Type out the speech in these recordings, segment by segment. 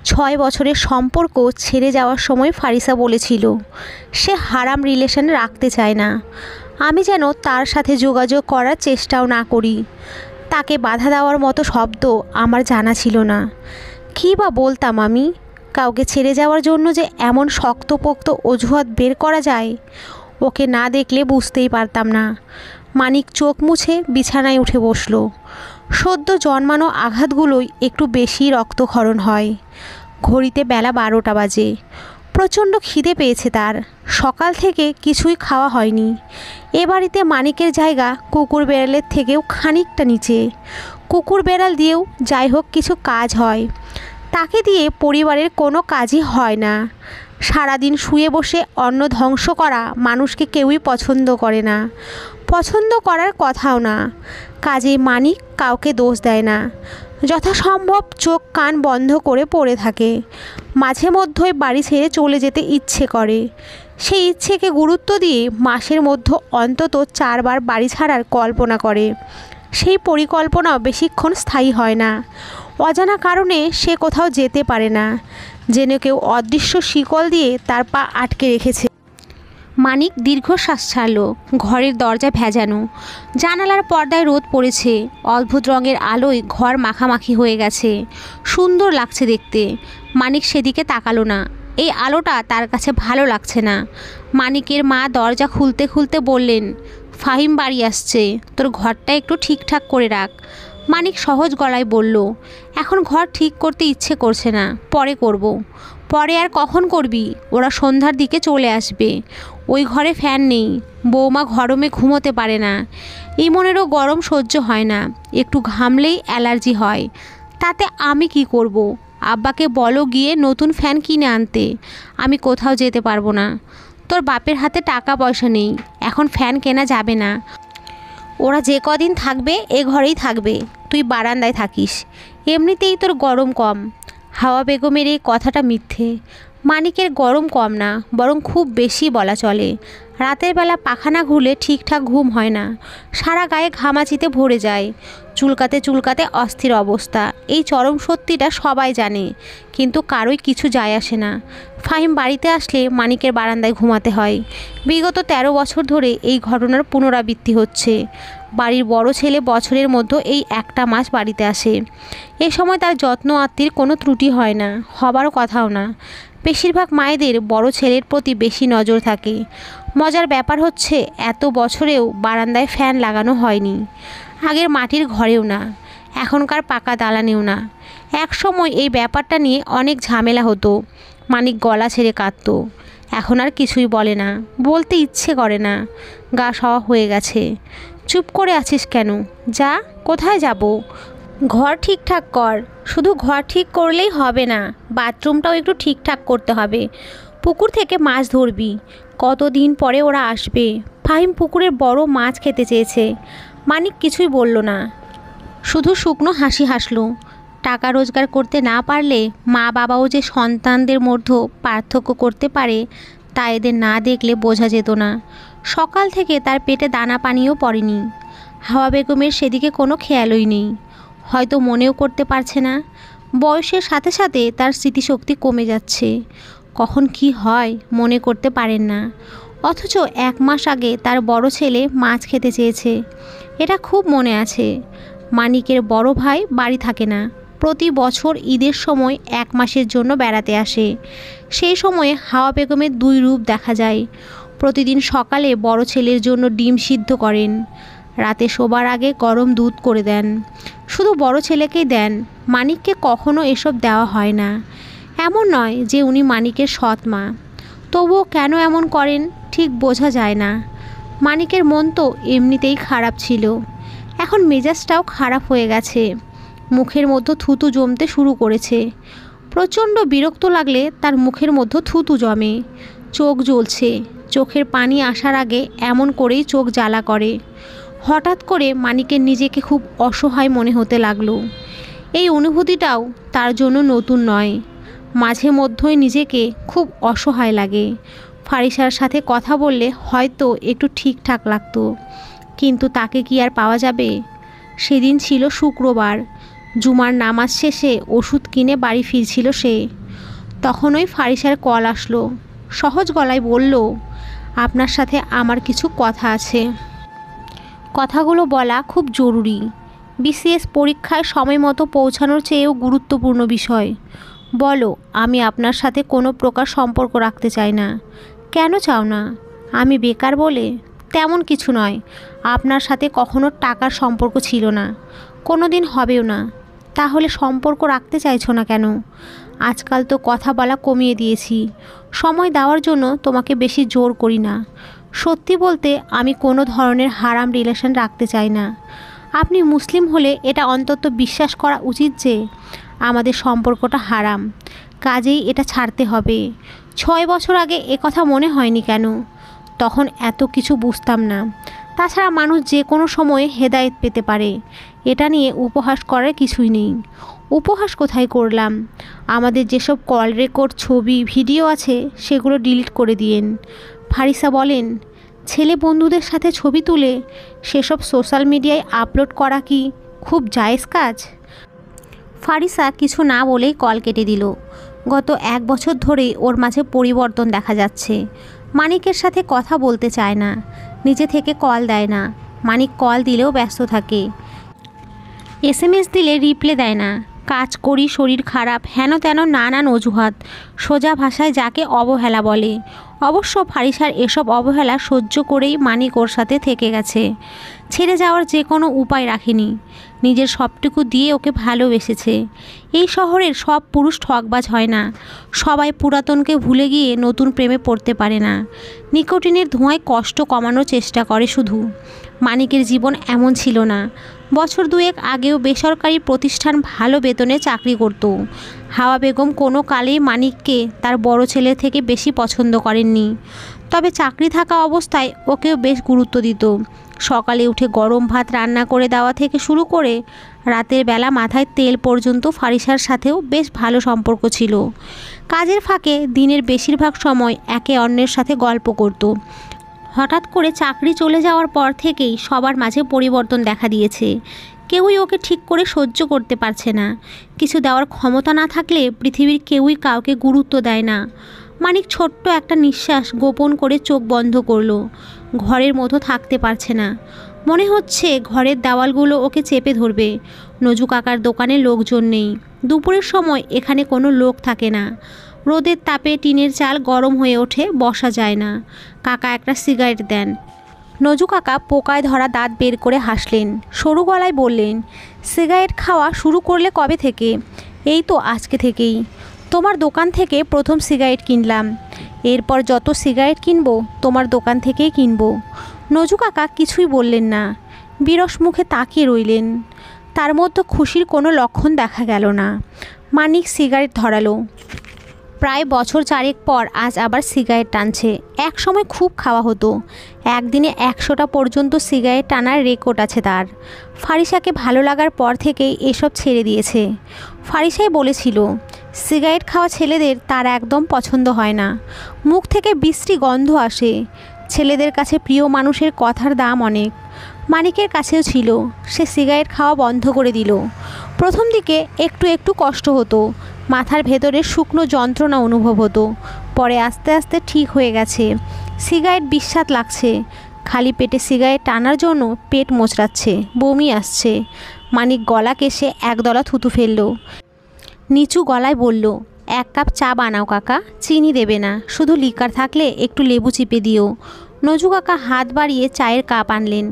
6 বছরের সম্পর্ক ছেড়ে যাওয়ার সময় ফারিসা বলেছিল সে হারাম রিলেশন রাখতে চায় না। আমি যেন তার সাথে যোগাযোগ করার চেষ্টাও না করি। তাকে বাধা দেওয়ার মতো শব্দ আমার জানা ছিল না। কী বা বলতাম আমি? কাউকে ছেড়ে যাওয়ার জন্য যে এমন শক্তপোক্ত অজুহাত বের করা যায়, ওকে না দেখলে বুঝতেই পারতাম না। মানিক চোখ মুছে বিছানায় উঠে বসলো। সদ্য জন্মানো আঘাতগুলোই একটু বেশি রক্তক্ষরণ হয়। ঘড়িতে বেলা 12টা বাজে। প্রচণ্ড খিদে পেয়েছে তার। সকাল থেকে কিছুই খাওয়া হয়নি। এ বাড়িতে মানিকের জায়গা কুকুর বেড়ালের থেকেও খানিকটা নিচে। কুকুর বেড়াল দিয়েও যাই হোক কিছু কাজ হয়, তাকে দিয়ে পরিবারের কোনো কাজই হয় না। সারাদিন শুয়ে বসে অন্ন ধ্বংস করা মানুষকে কেউই পছন্দ করে না, পছন্দ করার কথাও না। কাজেই মানিক কাউকে দোষ দেয় না। যথাসম্ভব চোখ কান বন্ধ করে পড়ে থাকে। মাঝে মধ্যেই বাড়ি ছেড়ে চলে যেতে ইচ্ছে করে। সেই ইচ্ছেকে গুরুত্ব দিয়ে মাসের মধ্যে অন্তত 4 বার বাড়ি ছাড়ার কল্পনা করে। সেই পরিকল্পনাও বেশিক্ষণ স্থায়ী হয় না। অজানা কারণে সে কোথাও যেতে পারে না, যেন কেউ অদৃশ্য শিকল দিয়ে তার পা আটকে রেখেছে। মানিক দীর্ঘশ্বাস ছাড়ল। ঘরের দরজা ভেজানো, জানালার পর্দায় রোদ পড়েছে। অদ্ভুত রঙের আলোয় ঘর মাখামাখি হয়ে গেছে। সুন্দর লাগছে দেখতে। মানিক সেদিকে তাকালো না। এই আলোটা তার কাছে ভালো লাগছে না। মানিকের মা দরজা খুলতে খুলতে বললেন, ফাহিম বাড়ি আসছে, তোর ঘরটা একটু ঠিকঠাক করে রাখ। মানিক সহজ গলায় বলল, এখন ঘর ঠিক করতে ইচ্ছে করছে না, পরে করব। পরে আর কখন করবি? ওরা সন্ধ্যার দিকে চলে আসবে। ওই ঘরে ফ্যান নেই। বৌমা গরমে ঘুমোতে পারে না। ইমনেরও গরম সহ্য হয় না, একটু ঘামলেই অ্যালার্জি হয়। তাতে আমি কি করব? আব্বাকে বলো গিয়ে নতুন ফ্যান কিনে আনতে। আমি কোথাও যেতে পারবো না। তোর বাপের হাতে টাকা পয়সা নেই, এখন ফ্যান কেনা যাবে না। ওরা যে কদিন থাকবে এ ঘরেই থাকবে, তুই বারান্দায় থাকিস। এমনিতেই তোর গরম কম। হাওয়া বেগমের এই কথাটা মিথ্যে। মানিকের গরম কম না, বরং খুব বেশি বলা চলে। রাতের বেলা পাখানা ঘুরলে ঠিকঠাক ঘুম হয় না। সারা গায়ে ঘামাচিতে ভরে যায়। চুলকাতে চুলকাতে অস্থির অবস্থা। এই চরম সত্যিটা সবাই জানে, কিন্তু কারোই কিছু যায় আসে না। ফাহিম বাড়িতে আসলে মানিকের বারান্দায় ঘুমাতে হয়। বিগত 13 বছর ধরে এই ঘটনার পুনরাবৃত্তি হচ্ছে। বাড়ির বড় ছেলে বছরের মধ্যে এই একটা মাস বাড়িতে আসে। এ সময় তার যত্ন আত্মীর কোনো ত্রুটি হয় না, হবারও কথাও না। বেশিরভাগ মায়েদের বড় ছেলের প্রতি বেশি নজর থাকে। মজার ব্যাপার হচ্ছে, এত বছরেও বারান্দায় ফ্যান লাগানো হয়নি। আগের মাটির ঘরেও না, এখনকার পাকা দালানেও না। এক সময় এই ব্যাপারটা নিয়ে অনেক ঝামেলা হতো। মানিক গলা ছেড়ে কাঁদত। এখন আর কিছুই বলে না, বলতে ইচ্ছে করে না। গা সওয়া হয়ে গেছে। চুপ করে আছিস কেন? যা, কোথায় যাব? ঘর ঠিকঠাক কর। শুধু ঘর ঠিক করলেই হবে না, বাথরুমটাও একটু ঠিকঠাক করতে হবে। পুকুর থেকে মাছ ধরবি। কতদিন পরে ওরা আসবে। ফাহিম পুকুরের বড় মাছ খেতে চেয়েছে। মানিক কিছুই বলল না, শুধু শুকনো হাসি হাসলো। টাকা রোজগার করতে না পারলে মা বাবাও যে সন্তানদের মধ্যে পার্থক্য করতে পারে তা এদের না দেখলে বোঝা যেত না। সকাল থেকে তার পেটে দানা পানিও পড়েনি। হাওয়া বেগমের সেদিকে কোনো খেয়ালই নেই। হয়তো মনেও করতে পারছে না। বয়সের সাথে সাথে তার স্মৃতিশক্তি কমে যাচ্ছে। কখন কি হয় মনে করতে পারেন না। অথচ 1 মাস আগে তার বড় ছেলে মাছ খেতে চেয়েছে, এটা খুব মনে আছে। মানিকের বড় ভাই বাড়ি থাকে না। প্রতি বছর ঈদের সময় 1 মাসের জন্য বেড়াতে আসে। সেই সময়ে হাওয়া বেগমের 2 রূপ দেখা যায়। প্রতিদিন সকালে বড় ছেলের জন্য ডিম সিদ্ধ করেন, রাতে শোবার আগে গরম দুধ করে দেন। শুধু বড় ছেলেকেই দেন, মানিককে কখনো এসব দেওয়া হয় না। এমন নয় যে উনি মানিকের সৎ মা, তবুও কেন এমন করেন ঠিক বোঝা যায় না। মানিকের মন তো এমনিতেই খারাপ ছিল, এখন মেজাজটাও খারাপ হয়ে গেছে। মুখের মধ্যে থুতু জমতে শুরু করেছে। প্রচণ্ড বিরক্ত লাগলে তার মুখের মধ্যে থুতু জমে। চোখ জ্বলছে। চোখের পানি আসার আগে এমন করেই চোখ জ্বালা করে। হঠাৎ করে মানিকের নিজেকে খুব অসহায় মনে হতে লাগলো। এই অনুভূতিটাও তার জন্য নতুন নয়। মাঝে মধ্যেই নিজেকে খুব অসহায় লাগে। ফারিসার সাথে কথা বললে হয়তো একটু ঠিকঠাক লাগতো, কিন্তু তাকে কি আর পাওয়া যাবে? সেদিন ছিল শুক্রবার। জুমার নামাজ শেষে ওষুধ কিনে বাড়ি ফিরছিল সে। তখন ওই ফারিসার কল আসলো। সহজ গলায় বলল, আপনার সাথে আমার কিছু কথা আছে। কথাগুলো বলা খুব জরুরি। বিসিএস পরীক্ষায় সময় মতো পৌঁছানোর চেয়েও গুরুত্বপূর্ণ বিষয়। বলো, আমি আপনার সাথে কোনো প্রকার সম্পর্ক রাখতে চাই না। কেন চাও না? আমি বেকার বলে? তেমন কিছু নয়। আপনার সাথে কখনো টাকার সম্পর্ক ছিল না, কোনো দিন হবেও না। তাহলে সম্পর্ক রাখতে চাইছো না কেন? আজকাল তো কথা বলা কমিয়ে দিয়েছি। সময় দেওয়ার জন্য তোমাকে বেশি জোর করি না। সত্যি বলতে আমি কোনো ধরনের হারাম রিলেশন রাখতে চাই না। আপনি মুসলিম হলে এটা অন্তত বিশ্বাস করা উচিত যে আমাদের সম্পর্কটা হারাম, কাজেই এটা ছাড়তে হবে। 6 বছর আগে কথা মনে হয়নি কেন? তখন এত কিছু বুঝতাম না। তাছাড়া মানুষ যে কোনো সময়ে হেদায়েত পেতে পারে, এটা নিয়ে উপহাস করার কিছুই নেই। উপহাস কোথায় করলাম? আমাদের যেসব কল রেকর্ড, ছবি, ভিডিও আছে সেগুলো ডিলিট করে দিয়েন। ফারিসা বলেন, ছেলে বন্ধুদের সাথে ছবি তুলে সেসব সোশ্যাল মিডিয়ায় আপলোড করা কি খুব জায়েজ কাজ? ফারিসা কিছু না বলেই কল কেটে দিল। গত 1 বছর ধরেই ওর মাঝে পরিবর্তন দেখা যাচ্ছে। মানিকের সাথে কথা বলতে চায় না, নিজে থেকে কল দেয় না। মানিক কল দিলেও ব্যস্ত থাকে, SMS দিলে রিপ্লাই দেয় না। কাজ করি, শরীর খারাপ, হেন তেন নানান অজুহাত, সোজা ভাষায় যাকে অবহেলা বলে। অবশ্য ফারিসার এসব অবহেলা সহ্য করেই মানিক ওর সাথে থেকে গেছে। ছেড়ে যাওয়ার যে কোনো উপায় রাখেনি, নিজের সবটুকু দিয়ে ওকে ভালোবেসেছে। এই শহরের সব পুরুষ ঠকবাজ হয় না। সবাই পুরাতনকে ভুলে গিয়ে নতুন প্রেমে পড়তে পারে না। নিকোটিনের ধোঁয়ায় কষ্ট কমানোর চেষ্টা করে শুধু। মানিকের জীবন এমন ছিল না। বছর 2 আগেও বেসরকারি প্রতিষ্ঠান ভালো বেতনে চাকরি করত। হাওয়া বেগম কোনো কালেই মানিককে তার বড় ছেলে থেকে বেশি পছন্দ করেননি। তবে চাকরি থাকা অবস্থায় ওকেও বেশ গুরুত্ব দিত। সকালে উঠে গরম ভাত রান্না করে দেওয়া থেকে শুরু করে রাতের বেলা মাথায় তেল পর্যন্ত ফারিসার সাথেও বেশ ভালো সম্পর্ক ছিল। কাজের ফাঁকে দিনের বেশিরভাগ সময় একে অন্যের সাথে গল্প করত। হঠাৎ করে চাকরি চলে যাওয়ার পর থেকেই সবার মাঝে পরিবর্তন দেখা দিয়েছে। কেউই ওকে ঠিক করে সহ্য করতে পারছে না। কিছু দেওয়ার ক্ষমতা না থাকলে পৃথিবীর কেউই কাউকে গুরুত্ব দেয় না। মানিক ছোট্ট একটা নিঃশ্বাস গোপন করে চোখ বন্ধ করলো। ঘরের মতো থাকতে পারছে না। মনে হচ্ছে ঘরের দেওয়ালগুলো ওকে চেপে ধরবে। নজু কাকার দোকানে লোকজন নেই। দুপুরের সময় এখানে কোনো লোক থাকে না। রোদের তাপে টিনের চাল গরম হয়ে ওঠে, বসা যায় না। কাকা একটা সিগারেট দেন। নজু কাকা পোকায় ধরা দাঁত বের করে হাসলেন, সরু গলায় বললেন, সিগারেট খাওয়া শুরু করলে কবে থেকে? এই তো আজকে থেকেই। তোমার দোকান থেকে প্রথম সিগারেট কিনলাম। এরপর যত সিগারেট কিনবো তোমার দোকান থেকেই কিনবো। নজু কাকা কিছুই বললেন না, বিরস মুখে তাকিয়ে রইলেন। তার মধ্যে খুশির কোনো লক্ষণ দেখা গেল না। মানিক সিগারেট ধরালো। প্রায় বছর 4 পর আজ আবার সিগারেট টানছে। এক সময় খুব খাওয়া হতো, একদিনে 100টা পর্যন্ত সিগারেট টানার রেকর্ড আছে তার। ফারিসাকে ভালো লাগার পর থেকেই এসব ছেড়ে দিয়েছে। ফারিসাই বলেছিল, সিগারেট খাওয়া ছেলেদের তার একদম পছন্দ হয় না। মুখ থেকে বিশ্রী গন্ধ আসে। ছেলেদের কাছে প্রিয় মানুষের কথার দাম অনেক। মানিকের কাছেও ছিল। সে সিগারেট খাওয়া বন্ধ করে দিল। প্রথম দিকে একটু একটু কষ্ট হতো, মাথার ভেতরে শুকনো যন্ত্রণা অনুভব হতো। পরে আস্তে আস্তে ঠিক হয়ে গেছে। সিগারেট বিস্বাদ লাগছে। খালি পেটে সিগারেট টানার জন্য পেট মোচড়াচ্ছে, বমি আসছে। মানিক গলা কেশে একদলা থুতু ফেলল। নিচু গলায় বলল, 1 কাপ চা বানাও কাকা, চিনি দেবে না, শুধু লিকার থাকলে একটু লেবু চিপে দিও। নজু কাকা হাত বাড়িয়ে চায়ের কাপ আনলেন।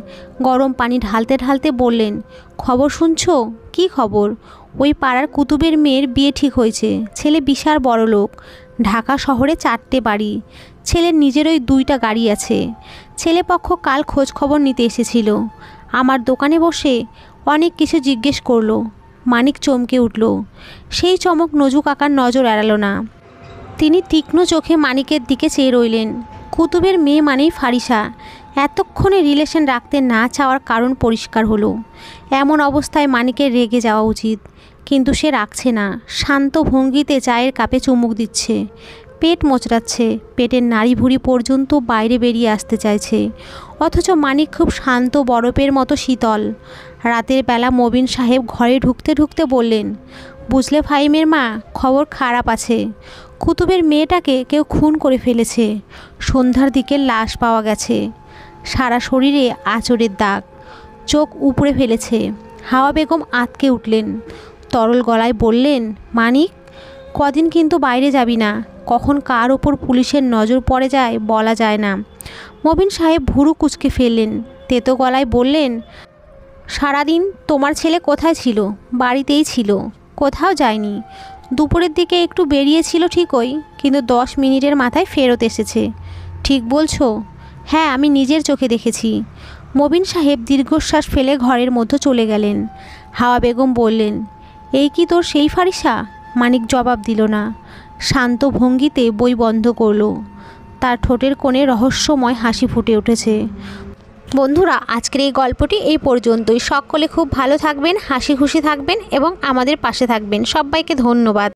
গরম পানি ঢালতে ঢালতে বললেন, খবর শুনছো? কি খবর? ওই পাড়ার কুতুবের মেয়ের বিয়ে ঠিক হয়েছে। ছেলে বিশাল বড় লোক। ঢাকা শহরে 4টে বাড়ি। ছেলের নিজেরই 2টা গাড়ি আছে। ছেলেপক্ষ কাল খোঁজ খবর নিতে এসেছিল। আমার দোকানে বসে অনেক কিছু জিজ্ঞেস করলো। মানিক চমকে উঠল। সেই চমক নজু কাকার নজর এড়ালো না। তিনি তীক্ষ্ণ চোখে মানিকের দিকে চেয়ে রইলেন। কুতুবের মেয়ে মানেই ফারিসা। এতক্ষণে রিলেশন রাখতে না চাওয়ার কারণ পরিষ্কার হলো। এমন অবস্থায় মানিকের রেগে যাওয়া উচিত, কিন্তু সে রাখছে না। শান্ত ভঙ্গিতে চায়ের কাপে চুমুক দিচ্ছে। পেট মোচড়াচ্ছে। পেটের নাড়ি ভুঁড়ি পর্যন্ত বাইরে বেরিয়ে আসতে চাইছে। অথচ মানিক খুব শান্ত, বরফের মতো শীতল। রাতের বেলা মবিন সাহেব ঘরে ঢুকতে ঢুকতে বললেন, বুঝলে ফাহিমের মা, খবর খারাপ আছে। কুতুবের মেয়েটাকে কেউ খুন করে ফেলেছে। সন্ধ্যার দিকে লাশ পাওয়া গেছে, সারা শরীরে আঁচড়ের দাগ, চোখ উপড়ে ফেলেছে। হাওয়া বেগম আঁতকে উঠলেন, তরল গলায় বললেন, মানিক, কদিন কিন্তু বাইরে যাবি না। কখন কার ওপর পুলিশের নজর পড়ে যায় বলা যায় না। মবিন সাহেব ভুরু কুঁচকে ফেললেন, তেতো গলায় বললেন, সারাদিন তোমার ছেলে কোথায় ছিল? বাড়িতেই ছিল, কোথাও যায়নি। দুপুরের দিকে একটু বেরিয়েছিল ঠিকই, কিন্তু 10 মিনিটের মাথায় ফেরত এসেছে। ঠিক বলছো? হ্যাঁ, আমি নিজের চোখে দেখেছি। মবিন সাহেব দীর্ঘশ্বাস ফেলে ঘরের মধ্যে চলে গেলেন। হাওয়া বেগম বললেন, এই কি তোর সেই ফারিসা? মানিক জবাব দিল না, শান্ত ভঙ্গিতে বই বন্ধ করলো। তার ঠোঁটের কোণে রহস্যময় হাসি ফুটে উঠেছে। বন্ধুরা, আজকের এই গল্পটি এই পর্যন্তই। সকলে খুব ভালো থাকবেন, হাসি খুশি থাকবেন এবং আমাদের পাশে থাকবেন। সবাইকে ধন্যবাদ।